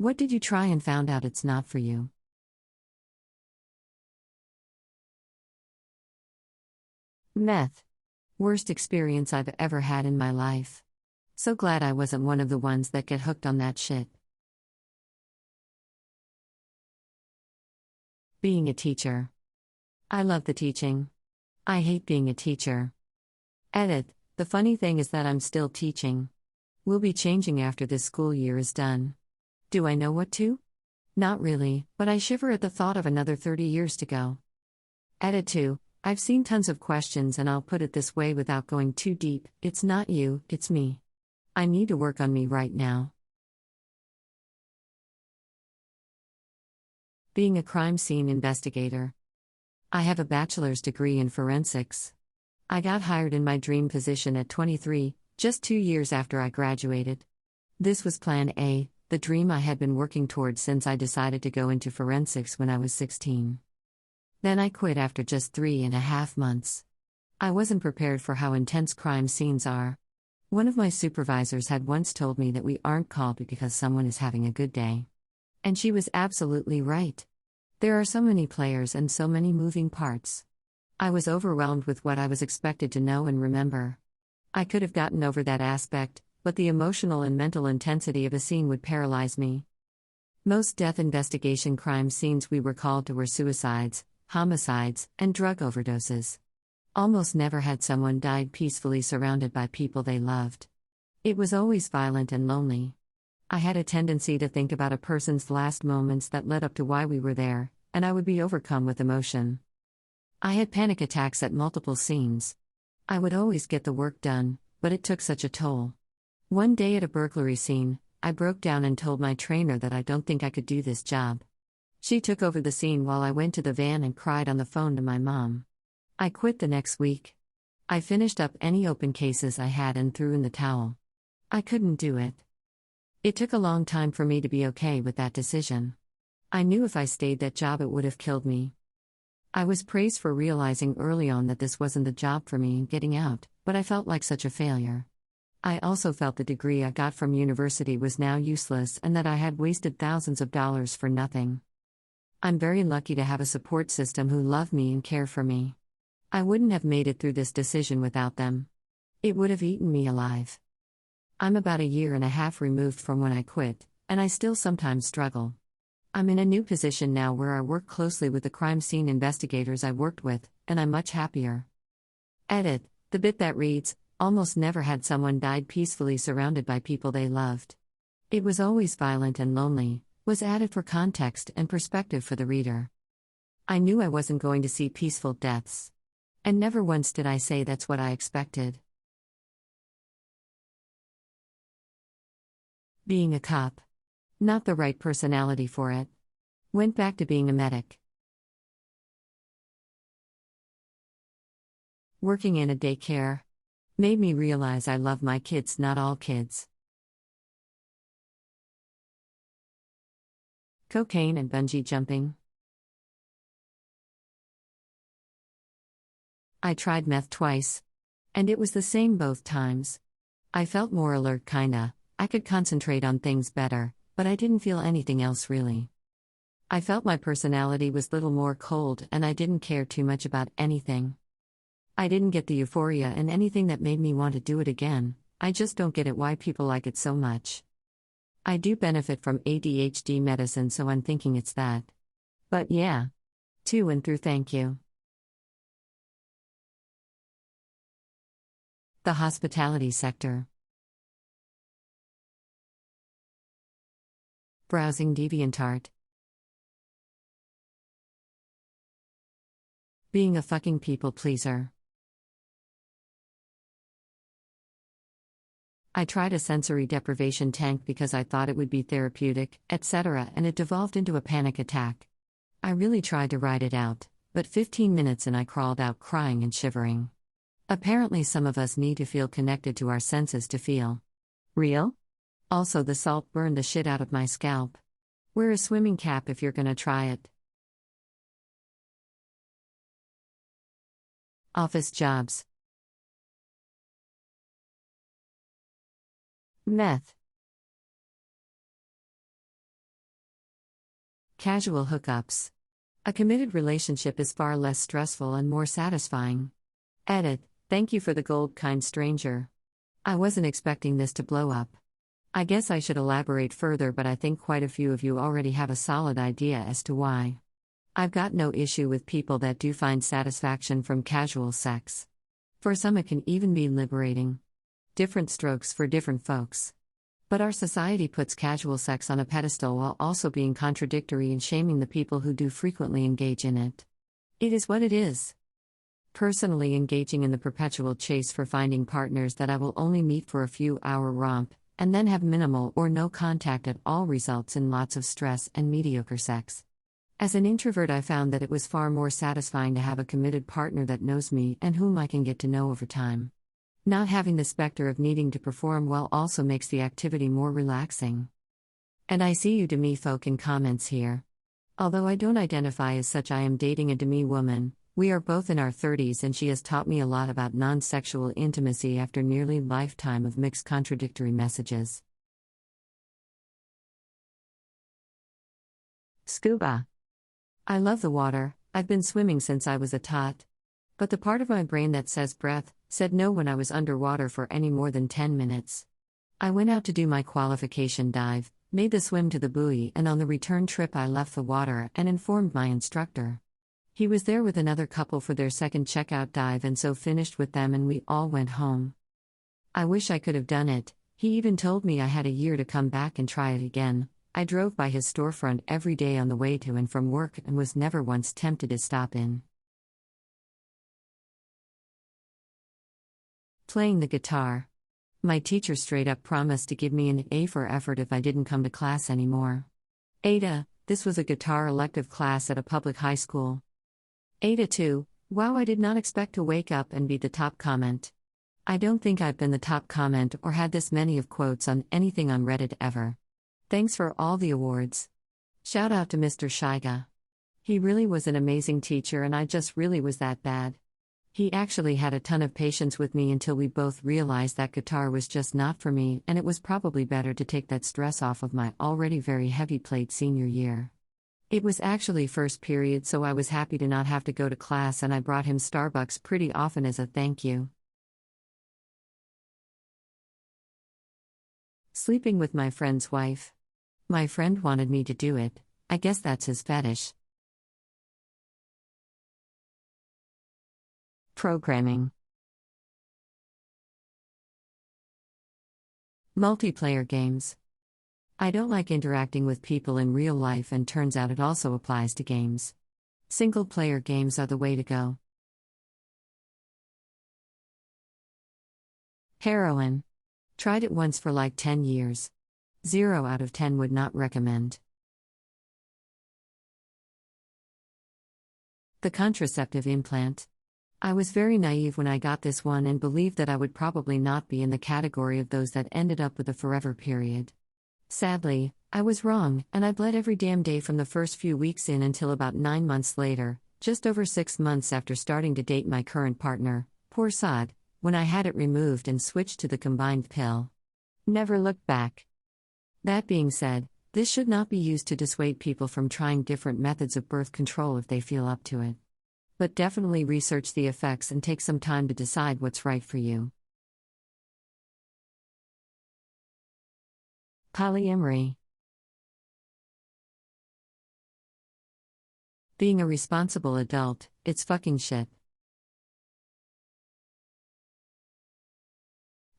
What did you try and found out it's not for you? Meth. Worst experience I've ever had in my life. So glad I wasn't one of the ones that get hooked on that shit. Being a teacher. I love the teaching. I hate being a teacher. Edit. The funny thing is that I'm still teaching. We'll be changing after this school year is done. Do I know what to? Not really, but I shiver at the thought of another 30 years to go. Edit 2. I've seen tons of questions and I'll put it this way without going too deep, it's not you, it's me. I need to work on me right now. Being a crime scene investigator. I have a bachelor's degree in forensics. I got hired in my dream position at 23, just 2 years after I graduated. This was Plan A, the dream I had been working towards since I decided to go into forensics when I was 16. Then I quit after just 3.5 months. I wasn't prepared for how intense crime scenes are. One of my supervisors had once told me that we aren't called because someone is having a good day. And she was absolutely right. There are so many players and so many moving parts. I was overwhelmed with what I was expected to know and remember. I could have gotten over that aspect, but the emotional and mental intensity of a scene would paralyze me. Most death investigation crime scenes we were called to were suicides, homicides, and drug overdoses. Almost never had someone died peacefully surrounded by people they loved. It was always violent and lonely. I had a tendency to think about a person's last moments that led up to why we were there, and I would be overcome with emotion. I had panic attacks at multiple scenes. I would always get the work done, but it took such a toll. One day at a burglary scene, I broke down and told my trainer that I don't think I could do this job. She took over the scene while I went to the van and cried on the phone to my mom. I quit the next week. I finished up any open cases I had and threw in the towel. I couldn't do it. It took a long time for me to be okay with that decision. I knew if I stayed that job it would have killed me. I was praised for realizing early on that this wasn't the job for me and getting out, but I felt like such a failure. I also felt the degree I got from university was now useless and that I had wasted thousands of dollars for nothing. I'm very lucky to have a support system who love me and care for me. I wouldn't have made it through this decision without them. It would have eaten me alive. I'm about 1.5 years removed from when I quit, and I still sometimes struggle. I'm in a new position now where I work closely with the crime scene investigators I worked with, and I'm much happier. Edit. The bit that reads, almost never had someone died peacefully surrounded by people they loved. It was always violent and lonely, was added for context and perspective for the reader. I knew I wasn't going to see peaceful deaths. And never once did I say that's what I expected. Being a cop. Not the right personality for it. Went back to being a medic. Working in a daycare. Made me realize I love my kids, not all kids. Cocaine and bungee jumping. I tried meth twice. And it was the same both times. I felt more alert kinda, I could concentrate on things better, but I didn't feel anything else really. I felt my personality was little more cold and I didn't care too much about anything. I didn't get the euphoria and anything that made me want to do it again. I just don't get it why people like it so much. I do benefit from ADHD medicine, so I'm thinking it's that. But yeah. To and through, thank you. The hospitality sector. Browsing DeviantArt. Being a fucking people pleaser. I tried a sensory deprivation tank because I thought it would be therapeutic, etc., and it devolved into a panic attack. I really tried to ride it out, but 15 minutes and I crawled out crying and shivering. Apparently some of us need to feel connected to our senses to feel real. Also the salt burned the shit out of my scalp. Wear a swimming cap if you're gonna try it. Office jobs. Meth. Casual hookups. A committed relationship is far less stressful and more satisfying. Edit. Thank you for the gold, kind stranger. I wasn't expecting this to blow up. I guess I should elaborate further, but I think quite a few of you already have a solid idea as to why. I've got no issue with people that do find satisfaction from casual sex. For some, it can even be liberating. Different strokes for different folks. But our society puts casual sex on a pedestal while also being contradictory and shaming the people who do frequently engage in it. It is what it is. Personally, engaging in the perpetual chase for finding partners that I will only meet for a few-hour romp, and then have minimal or no contact at all, results in lots of stress and mediocre sex. As an introvert, I found that it was far more satisfying to have a committed partner that knows me and whom I can get to know over time. Not having the specter of needing to perform well also makes the activity more relaxing. And I see you demi folk in comments here. Although I don't identify as such, I am dating a demi woman. We are both in our 30s and she has taught me a lot about non-sexual intimacy after nearly a lifetime of mixed contradictory messages. Scuba. I love the water. I've been swimming since I was a tot. But the part of my brain that says breath said no when I was underwater for any more than 10 minutes. I went out to do my qualification dive, made the swim to the buoy, and on the return trip I left the water and informed my instructor. He was there with another couple for their second checkout dive, and so finished with them and we all went home. I wish I could have done it. He even told me I had a year to come back and try it again. I drove by his storefront every day on the way to and from work and was never once tempted to stop in. Playing the guitar. My teacher straight up promised to give me an A for effort if I didn't come to class anymore. Ada, this was a guitar elective class at a public high school. Ada 2, wow, I did not expect to wake up and be the top comment. I don't think I've been the top comment or had this many of quotes on anything on Reddit ever. Thanks for all the awards. Shout out to Mr. Shiga. He really was an amazing teacher and I just really was that bad. He actually had a ton of patience with me until we both realized that guitar was just not for me, and it was probably better to take that stress off of my already very heavy plate senior year. It was actually first period, so I was happy to not have to go to class, and I brought him Starbucks pretty often as a thank you. Sleeping with my friend's wife. My friend wanted me to do it. I guess that's his fetish. Programming. Multiplayer games. I don't like interacting with people in real life, and turns out it also applies to games. Single-player games are the way to go. Heroin. Tried it once for like 10 years. 0 out of 10 would not recommend. The contraceptive implant. I was very naive when I got this one and believed that I would probably not be in the category of those that ended up with a forever period. Sadly, I was wrong, and I bled every damn day from the first few weeks in until about 9 months later, just over 6 months after starting to date my current partner, poor sod, when I had it removed and switched to the combined pill. Never looked back. That being said, this should not be used to dissuade people from trying different methods of birth control if they feel up to it. But definitely research the effects and take some time to decide what's right for you. Polyamory. Being a responsible adult, it's fucking shit.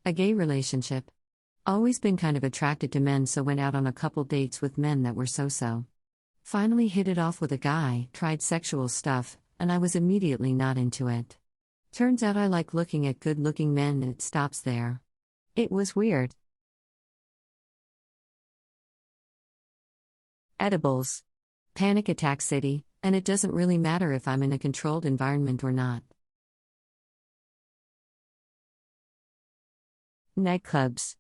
A gay relationship. Always been kind of attracted to men, so went out on a couple dates with men that were so-so. Finally hit it off with a guy, tried sexual stuff, and I was immediately not into it. Turns out I like looking at good-looking men and it stops there. It was weird. Edibles. Panic attack city, and it doesn't really matter if I'm in a controlled environment or not. Nightclubs.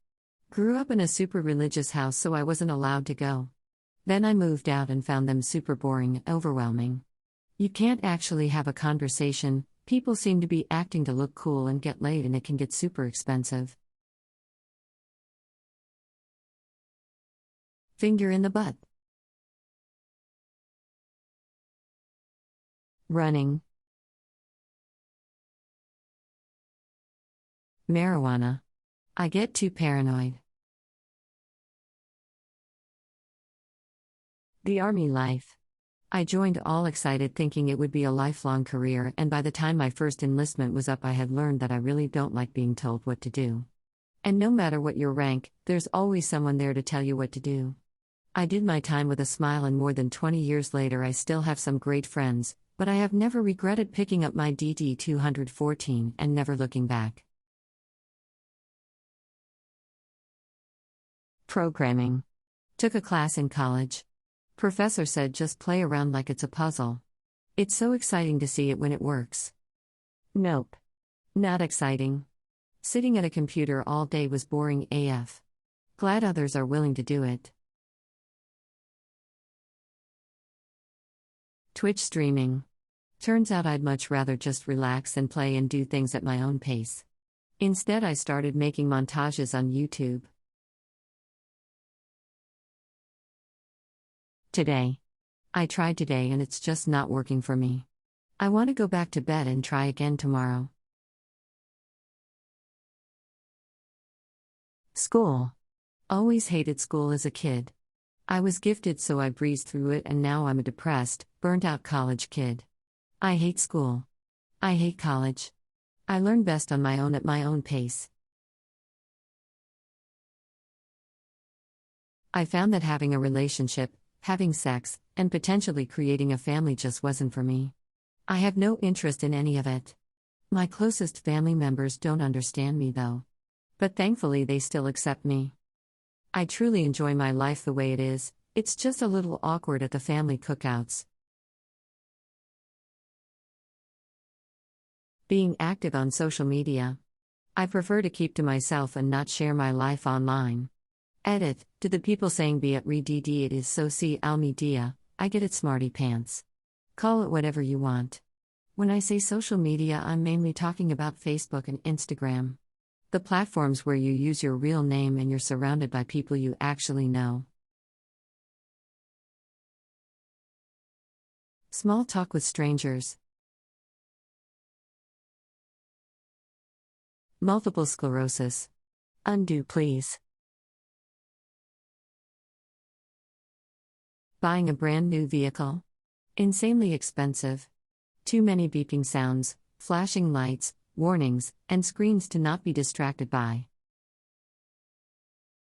Grew up in a super religious house, so I wasn't allowed to go. Then I moved out and found them super boring and overwhelming. You can't actually have a conversation, people seem to be acting to look cool and get laid, and it can get super expensive. Finger in the butt. Running. Marijuana. I get too paranoid. The Army life. I joined all excited thinking it would be a lifelong career, and by the time my first enlistment was up, I had learned that I really don't like being told what to do. And no matter what your rank, there's always someone there to tell you what to do. I did my time with a smile, and more than 20 years later, I still have some great friends, but I have never regretted picking up my DD 214 and never looking back. Programming. Took a class in college. Professor said just play around like it's a puzzle. It's so exciting to see it when it works. Nope. Not exciting. Sitting at a computer all day was boring AF. Glad others are willing to do it. Twitch streaming. Turns out I'd much rather just relax and play and do things at my own pace. Instead, I started making montages on YouTube. Today. I tried today and it's just not working for me. I want to go back to bed and try again tomorrow. School. Always hated school as a kid. I was gifted, so I breezed through it, and now I'm a depressed, burnt-out college kid. I hate school. I hate college. I learn best on my own at my own pace. I found that having a relationship, having sex, and potentially creating a family just wasn't for me. I have no interest in any of it. My closest family members don't understand me though. But thankfully they still accept me. I truly enjoy my life the way it is, it's just a little awkward at the family cookouts. Being active on social media. I prefer to keep to myself and not share my life online. Edit, to the people saying be at re-dd it is social media, I get it smarty pants. Call it whatever you want. When I say social media, I'm mainly talking about Facebook and Instagram. The platforms where you use your real name and you're surrounded by people you actually know. Small talk with strangers. Multiple sclerosis. Undo please. Buying a brand new vehicle. Insanely expensive. Too many beeping sounds, flashing lights, warnings, and screens to not be distracted by.